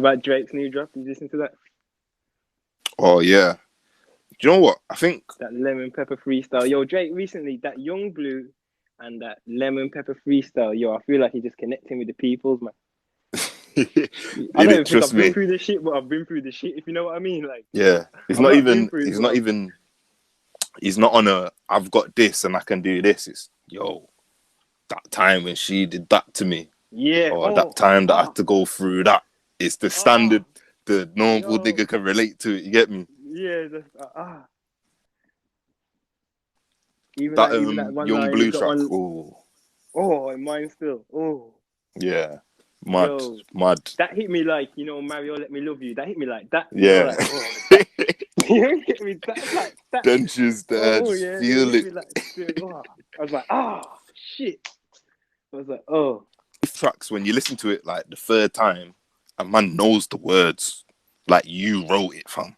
about Drake's new drop? Did you listen to that? Oh yeah. Do you know what? I think That lemon pepper freestyle. Yo, Drake recently, that Young Blue and that lemon pepper freestyle. Yo, I feel like he's just connecting with the peoples, man. I don't even think trust I've been me. through the shit, but I've been through the shit, if you know what I mean. Like, Yeah. He's I've not not been even through it, he's but not even he's not on a I've got this and I can do this. It's yo, that time when she did that to me. yeah. Or that time that I had to go through that. It's the Oh, standard the normal yo. nigga can relate to it, you get me? Yeah, even That that one Young line he's Blue got track. on. Oh Oh, and mine still. Oh, yeah. Mad. yo, Mad. that hit me like, Mario, let me love you. That hit me like that. You know, Yeah. like, oh, that. You get me? That's like that. Dentures there, Oh just yeah, it feel hit it. me like. Oh. I was like, shit. I was like, oh. Tracks when you listen to it like the third time, a man knows the words like you wrote it, fam,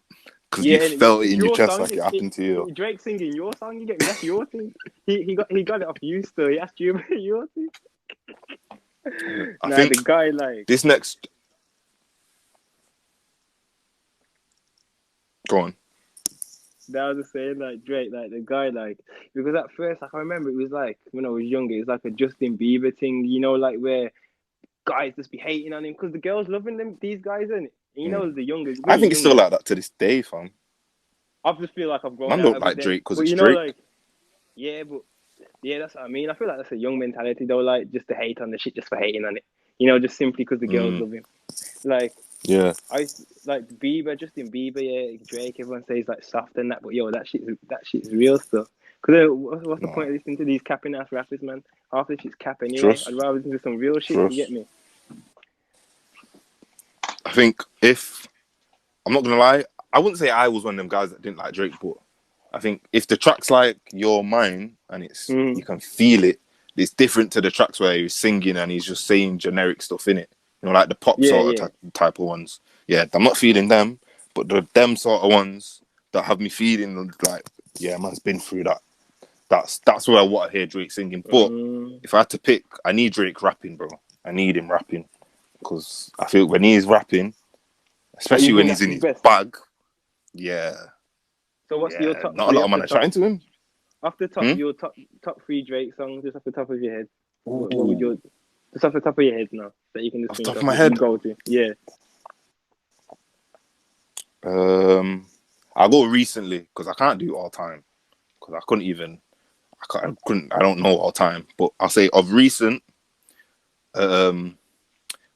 because Yeah, you and felt it it's in your your chest song. like it happened to you. Drake singing your song. You get me? That's your thing. He got it off you still. He asked you about your thing. I Nah, think the guy like. this next. Go on. That was just saying like Drake, like the guy, like, because at first, like, I remember it was like when I was younger, it was like a Justin Bieber thing, like where guys just be hating on him because the girls loving them, these guys, and the younger, I way think it's still younger. like that to this day, fam. I just feel like I've grown Man out don't of it like then, Drake because but it's Drake. like, yeah, but yeah, that's what I mean. I feel like that's a young mentality though, like just to hate on the shit just for hating on it, just simply because the girls love him, like. Yeah. I like Bieber, Justin Bieber, yeah, Drake. Everyone says like soft and that, but yo, that shit's real stuff. Because what's the point of listening to these capping ass rappers, man? Half the shit's cap anyway. I'd rather listen to some real shit. You get me? I think if I'm not gonna lie, I wouldn't say I was one of them guys that didn't like Drake, but I think if the track's like Your Mine and it's you can feel it, it's different to the tracks where he's singing and he's just saying generic stuff in it. Like the pop sort of type of ones. Yeah, I'm not feeling them, but them sort of ones that have me feeling like, yeah, man's been through that. That's what I want to hear Drake singing. But if I had to pick, I need Drake rapping, bro. I need him rapping because I feel when he's rapping, especially when he's in his bag, yeah. So what's your top not three? A lot of man are chatting to him. Off the top, your top three Drake songs, just off the top of your head. What would your just off the top of your head now that you can just off think the top of of my head? Go to, yeah. I'll go recently because I can't do all time because I don't know all time. But I'll say of recent. What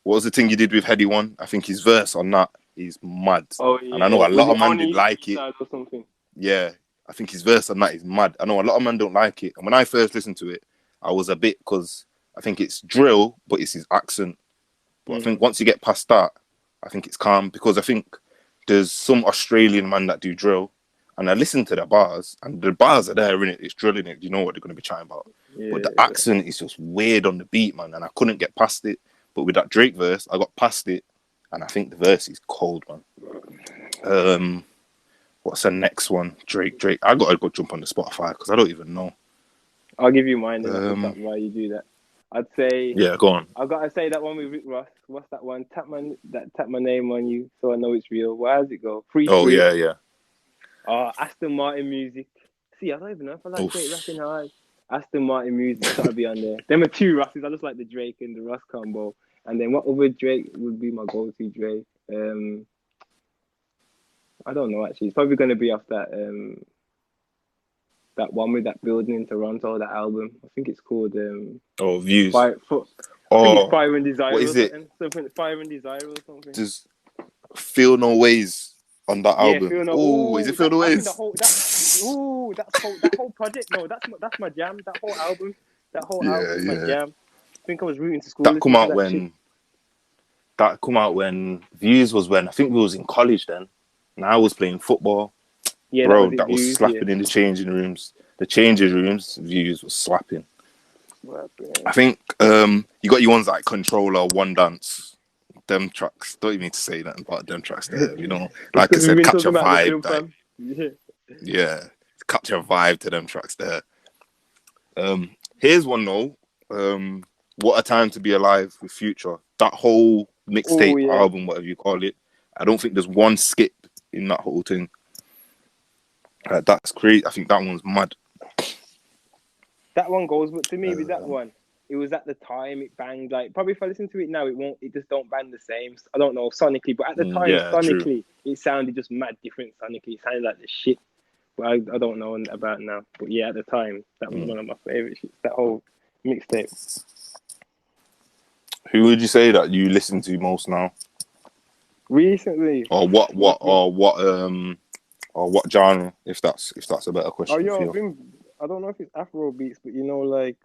was the thing you did with Heady One? I think his verse on that is mad. Oh yeah, and I know a lot of men did like it. Or something? Yeah, I think his verse on that is mad. I know a lot of men don't like it. And when I first listened to it, I was a bit because I think it's drill, but it's his accent. But I think once you get past that, I think it's calm because I think there's some Australian man that do drill, and I listen to the bars, and the bars are there in it. It's drilling it. You know what they're going to be chatting about. Yeah, but the accent is just weird on the beat, man, and I couldn't get past it. But with that Drake verse, I got past it, and I think the verse is cold, man. What's the next one? Drake. I gotta go jump on the Spotify because I don't even know. I'll give you mine then off the top while you do that. I'd say go on. I gotta say that one with Rick Ross. What's that one? Tap my name on you so I know it's real. Where does it go? Free. Yeah. Aston Martin music. See, I don't even know if I like Drake rapping hard. Aston Martin music gotta be on there. Them are two Rosses. I just like the Drake and the Ross combo. And then what other Drake would be my go-to Drake? I don't know actually. It's probably gonna be off that that one with that building in Toronto, that album. I think it's called Views. I think it's Fire and Desire. What is it? Something Fire and Desire or something. Just Feel No Ways on that album. Is it Feel No Ways? That whole project. No, that's my jam. That whole album is my jam. I think I was rooting to school. That come out when Views was when I think we was in college then. And I was playing football. Yeah, bro, that was slapping in the changing rooms. The changing rooms, Views was slapping. I think you got your ones like Controller, One Dance, them tracks. Don't even need to say that about them tracks there. Like I said, catch a vibe. Yeah, catch a vibe to them tracks there. Here's one though. What a Time to Be Alive with Future. That whole mixtape, yeah. album, whatever you call it. I don't think there's one skip in that whole thing. That's crazy. I think that one's mad. That one goes, but to me, with that one, it was at the time it banged. Like, probably if I listen to it now, it won't. It just don't bang the same. I don't know sonically, but at the time, True. it sounded just mad different. Sonically, it sounded like the shit. But I don't know about now. But yeah, at the time, that was one of my favorite shits. That whole mixtape. Who would you say that you listen to most now? Recently, Or what genre? If that's a better question for you. I don't know if it's Afro beats, but like,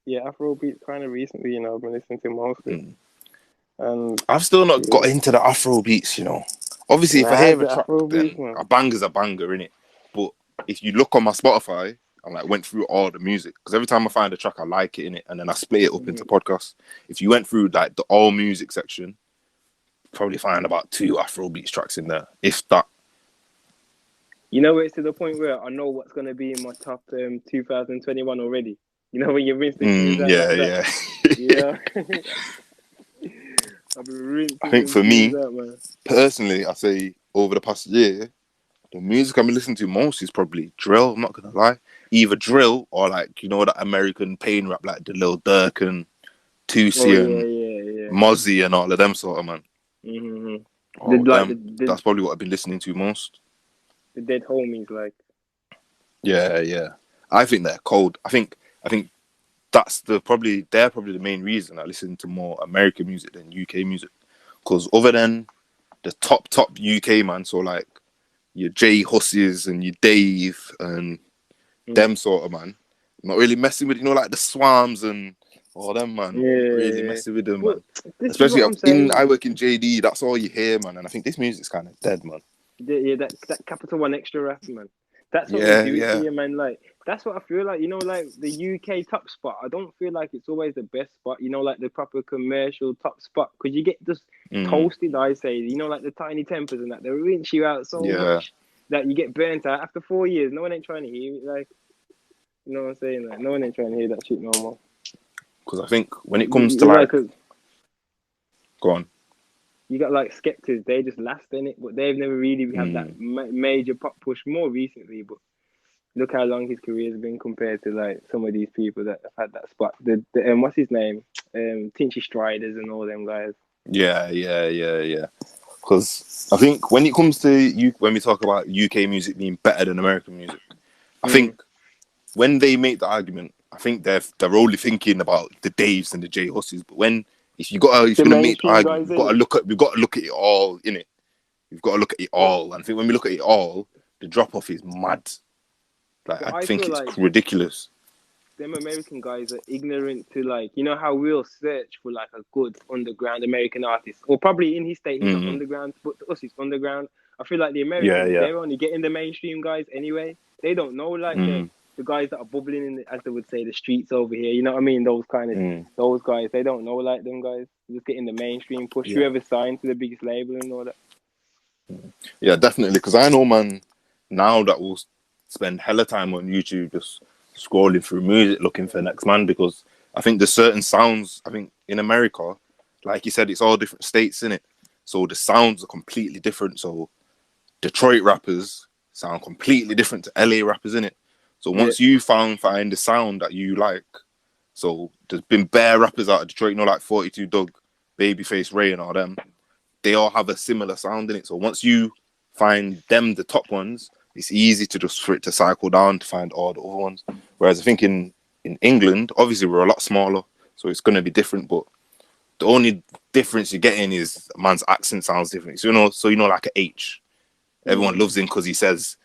yeah, Afro beats kind of recently. I've been listening to mostly. And I've still not got into the Afro beats. Obviously, if I hear a track, then a banger's a banger, innit? But if you look on my Spotify, I like went through all the music because every time I find a track, I like it, innit, and then I split it up into podcasts. If you went through like the all music section, probably find about 2 Afro beats tracks in there, if that. It's to the point where I know what's going to be in my top 2021 already. When you're rinsing things out like that. Yeah. I've been rinsing I think for me, out, man. Personally, I say over the past year, the music I've been listening to most is probably drill. I'm not going to lie. Either drill or like, that American pain rap, like the Lil Durk and Tusi and Mozzie and all of them sort of, man. Mm-hmm. That's probably what I've been listening to most. The Dead Homies, like. Yeah. I think they're cold. I think that's they're probably the main reason I listen to more American music than UK music. Because other than the top UK man, so like your Jay Husses and your Dave and them sort of man, I'm not really messing with like the Swams and all them man. Yeah, I'm not really messing with them, man. Especially I work in JD. That's all you hear, man. And I think this music's kind of dead, man. Yeah, that Capital One extra rap, man. That's what we do it for you, man. Like, that's what I feel like. Like the UK top spot. I don't feel like it's always the best spot. Like the proper commercial top spot, because you get just toasted. I say, like the Tiny Tempers and that, they rinse you out so much that you get burnt out after 4 years. No one ain't trying to hear it. Like, you know what I'm saying? Like, no one ain't trying to hear that shit no more. Because I think when it comes to go on. You got like Skeptors, they just last in it, but they've never really had that major pop push more recently. But look how long his career has been compared to like some of these people that have had that spot. The what's his name? Tinchy Striders and all them guys. Yeah. Because I think when it comes to when we talk about UK music being better than American music, I think when they make the argument, I think they're only thinking about the Daves and the J Husses. But if you're gonna make the argument, we've got to look at it all, innit? We've got to look at it all. And I think when we look at it all, the drop off is mad. Like I think it's ridiculous. Them American guys are ignorant to like, how we'll search for like a good underground American artist, or probably in his state he's not underground, but to us it's underground. I feel like the Americans they're only getting the mainstream guys anyway. They don't know like the guys that are bubbling in as they would say, the streets over here. You know what I mean? Those kind of those guys. They don't know like them guys. They're just getting the mainstream push. Whoever signed to the biggest label and all that. Yeah, definitely. Because I know, man, now that will spend hella time on YouTube just scrolling through music looking for the next man, because I think there's certain sounds. I think in America, like you said, it's all different states, innit? So the sounds are completely different. So Detroit rappers sound completely different to LA rappers, innit? So once you find the sound that you like, so there's been bare rappers out of Detroit, like 42 Doug, Babyface Ray and all them, they all have a similar sound in it. So once you find them the top ones, it's easy for it to cycle down to find all the other ones. Whereas I think in England, obviously we're a lot smaller, so it's going to be different. But the only difference you're getting is a man's accent sounds different. So like an H, everyone loves him because he says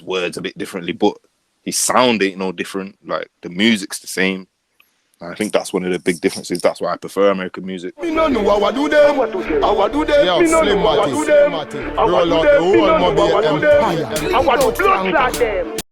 words a bit differently, but his sound ain't no different. Like the music's the same. I think that's one of the big differences. That's why I prefer American music. Me no know how I do them. How I do them. Yo, me no know how I do them. How I do them. Roll out the whole Mobile Empire. How I do blood clot them.